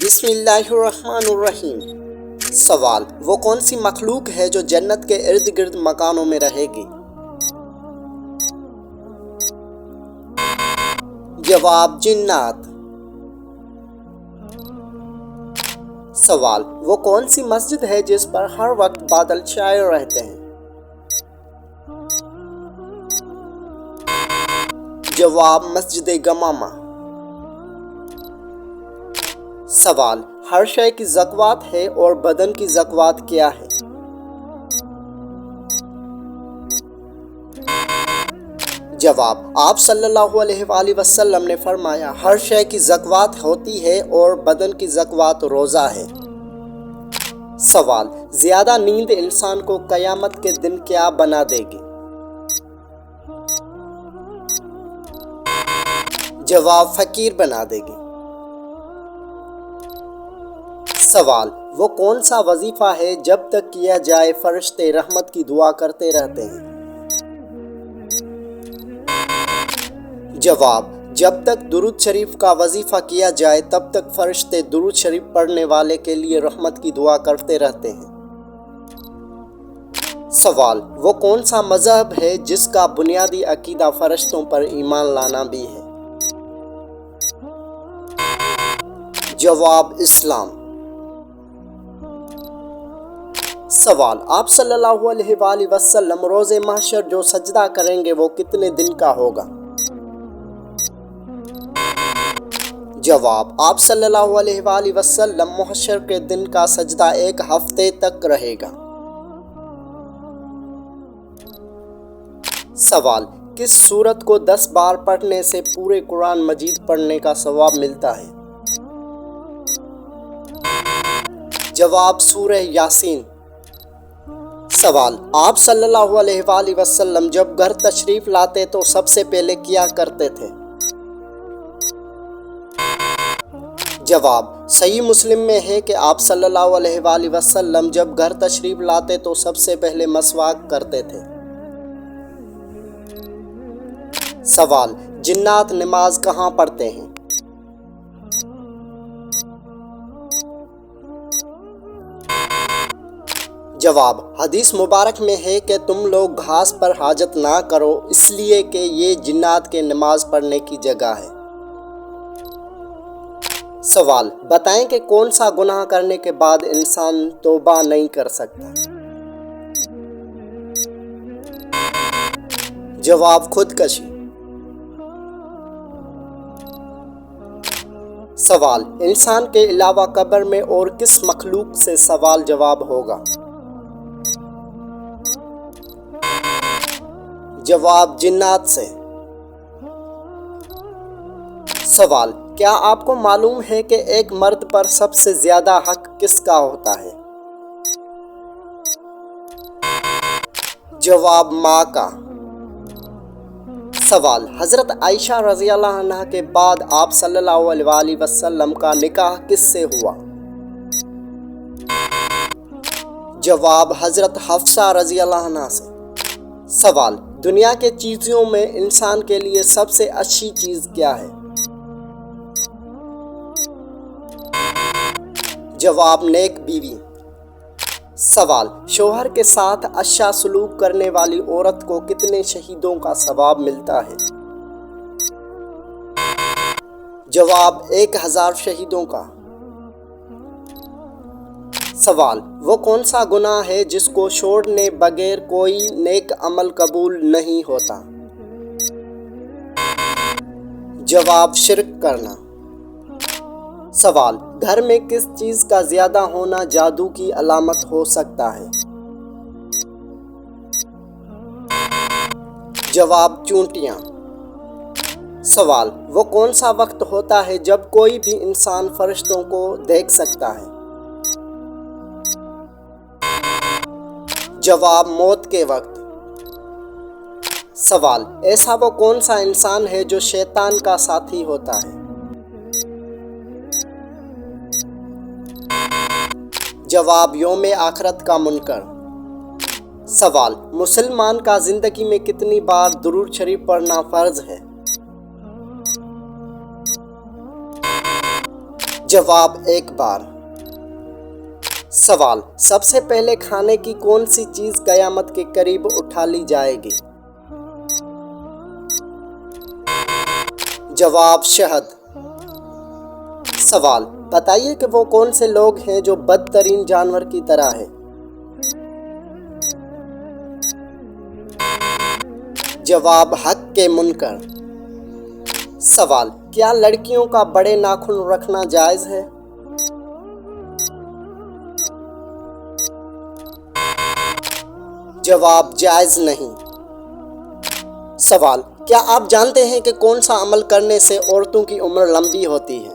بسم اللہ الرحمن الرحیم۔ سوال: وہ کون سی مخلوق ہے جو جنت کے ارد گرد مکانوں میں رہے گی؟ جواب: جنات۔ سوال: وہ کون سی مسجد ہے جس پر ہر وقت بادل چھائے رہتے ہیں؟ جواب: مسجد گمامہ۔ سوال: ہر شے کی زکوٰۃ ہے اور بدن کی زکوٰۃ کیا ہے؟ جواب: آپ صلی اللہ علیہ وآلہ وسلم نے فرمایا، ہر شے کی زکوٰۃ ہوتی ہے اور بدن کی زکوٰۃ روزہ ہے۔ سوال: زیادہ نیند انسان کو قیامت کے دن کیا بنا دے گی؟ جواب: فقیر بنا دے گی۔ سوال: وہ کون سا وظیفہ ہے جب تک کیا جائے فرشتے رحمت کی دعا کرتے رہتے ہیں؟ جواب: جب تک درود شریف کا وظیفہ کیا جائے تب تک فرشتے درود شریف پڑھنے والے کے لیے رحمت کی دعا کرتے رہتے ہیں۔ سوال: وہ کون سا مذہب ہے جس کا بنیادی عقیدہ فرشتوں پر ایمان لانا بھی ہے؟ جواب: اسلام۔ سوال: آپ صلی اللہ علیہ وآلہ وسلم روز محشر جو سجدہ کریں گے وہ کتنے دن کا ہوگا؟ جواب: آپ صلی اللہ علیہ وآلہ وسلم محشر کے دن کا سجدہ 1 ہفتے تک رہے گا۔ سوال: کس سورت کو 10 بار پڑھنے سے پورے قرآن مجید پڑھنے کا ثواب ملتا ہے؟ جواب: سورہ یاسین۔ سوال: آپ صلی اللہ علیہ وآلہ وسلم جب گھر تشریف لاتے تو سب سے پہلے کیا کرتے تھے؟ جواب: صحیح مسلم میں ہے کہ آپ صلی اللہ علیہ وآلہ وسلم جب گھر تشریف لاتے تو سب سے پہلے مسواک کرتے تھے۔ سوال: جنات نماز کہاں پڑھتے ہیں؟ جواب: حدیث مبارک میں ہے کہ تم لوگ گھاس پر حاجت نہ کرو اس لیے کہ یہ جنات کے نماز پڑھنے کی جگہ ہے۔ سوال: بتائیں کہ کون سا گناہ کرنے کے بعد انسان توبہ نہیں کر سکتا؟ جواب: خودکشی۔ سوال: انسان کے علاوہ قبر میں اور کس مخلوق سے سوال جواب ہوگا؟ جواب: جنات سے۔ سوال: کیا آپ کو معلوم ہے کہ ایک مرد پر سب سے زیادہ حق کس کا ہوتا ہے؟ جواب: ماں کا۔ سوال: حضرت عائشہ رضی اللہ عنہا کے بعد آپ صلی اللہ علیہ وآلہ وسلم کا نکاح کس سے ہوا؟ جواب: حضرت حفصہ رضی اللہ عنہا سے۔ سوال: دنیا کے چیزوں میں انسان کے لیے سب سے اچھی چیز کیا ہے؟ جواب: نیک بیوی۔ سوال: شوہر کے ساتھ اچھا سلوک کرنے والی عورت کو کتنے شہیدوں کا ثواب ملتا ہے؟ جواب: 1000 شہیدوں کا۔ سوال: وہ کون سا گناہ ہے جس کو چھوڑنے بغیر کوئی نیک عمل قبول نہیں ہوتا؟ جواب: شرک کرنا۔ سوال: گھر میں کس چیز کا زیادہ ہونا جادو کی علامت ہو سکتا ہے؟ جواب: چونٹیاں۔ سوال: وہ کون سا وقت ہوتا ہے جب کوئی بھی انسان فرشتوں کو دیکھ سکتا ہے؟ جواب: موت کے وقت۔ سوال: ایسا وہ کون سا انسان ہے جو شیطان کا ساتھی ہوتا ہے؟ جواب: یوم آخرت کا منکر۔ سوال: مسلمان کا زندگی میں کتنی بار درود شریف پڑھنا فرض ہے؟ جواب ایک بار۔ سوال، سب سے پہلے کھانے کی کون سی چیز قیامت کے قریب اٹھا لی جائے گی؟ جواب شہد۔ سوال، بتائیے کہ وہ کون سے لوگ ہیں جو بدترین جانور کی طرح ہیں؟ جواب حق کے منکر۔ سوال، کیا لڑکیوں کا بڑے ناخن رکھنا جائز ہے؟ جواب جائز نہیں۔ سوال، کیا آپ جانتے ہیں کہ کون سا عمل کرنے سے عورتوں کی عمر لمبی ہوتی ہے؟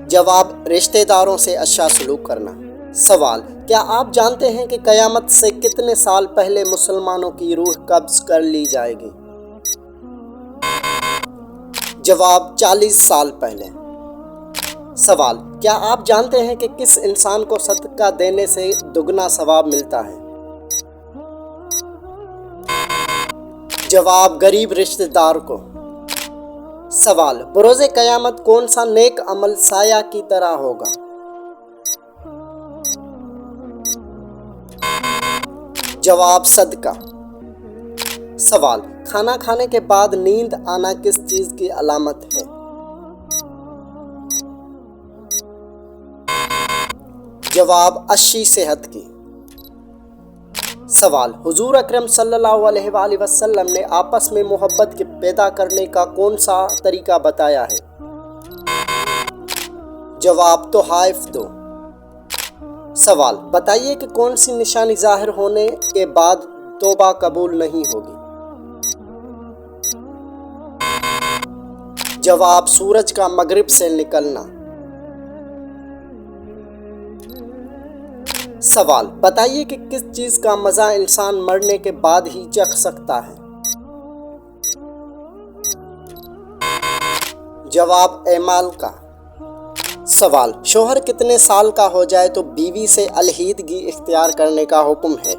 جواب رشتہ داروں سے اچھا سلوک کرنا۔ سوال، کیا آپ جانتے ہیں کہ قیامت سے کتنے سال پہلے مسلمانوں کی روح قبض کر لی جائے گی؟ جواب 40 سال پہلے۔ سوال، کیا آپ جانتے ہیں کہ کس انسان کو صدقہ دینے سے دگنا ثواب ملتا ہے؟ جواب غریب رشتہ دار کو۔ سوال، بروز قیامت کون سا نیک عمل سایہ کی طرح ہوگا؟ جواب صدقہ۔ سوال، کھانا کھانے کے بعد نیند آنا کس چیز کی علامت ہے؟ جواب اچھی صحت کی۔ سوال، حضور اکرم صلی اللہ علیہ وآلہ وسلم نے آپس میں محبت کے پیدا کرنے کا کون سا طریقہ بتایا ہے؟ جواب تحائف دو۔ سوال، بتائیے کہ کون سی نشانی ظاہر ہونے کے بعد توبہ قبول نہیں ہوگی؟ جواب سورج کا مغرب سے نکلنا۔ سوال، بتائیے کہ کس چیز کا مزہ انسان مرنے کے بعد ہی چکھ سکتا ہے؟ جواب اعمال کا۔ سوال، شوہر کتنے سال کا ہو جائے تو بیوی سے علیحدگی اختیار کرنے کا حکم ہے؟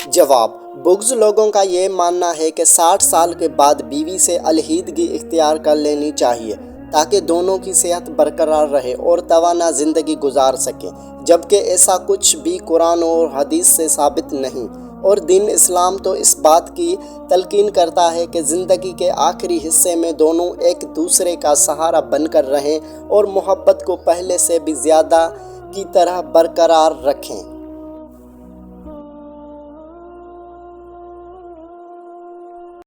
جواب، بغض لوگوں کا یہ ماننا ہے کہ 60 سال کے بعد بیوی سے علیحدگی اختیار کر لینی چاہیے تاکہ دونوں کی صحت برقرار رہے اور توانا زندگی گزار سکیں، جبکہ ایسا کچھ بھی قرآن اور حدیث سے ثابت نہیں، اور دین اسلام تو اس بات کی تلقین کرتا ہے کہ زندگی کے آخری حصے میں دونوں ایک دوسرے کا سہارا بن کر رہیں اور محبت کو پہلے سے بھی زیادہ کی طرح برقرار رکھیں۔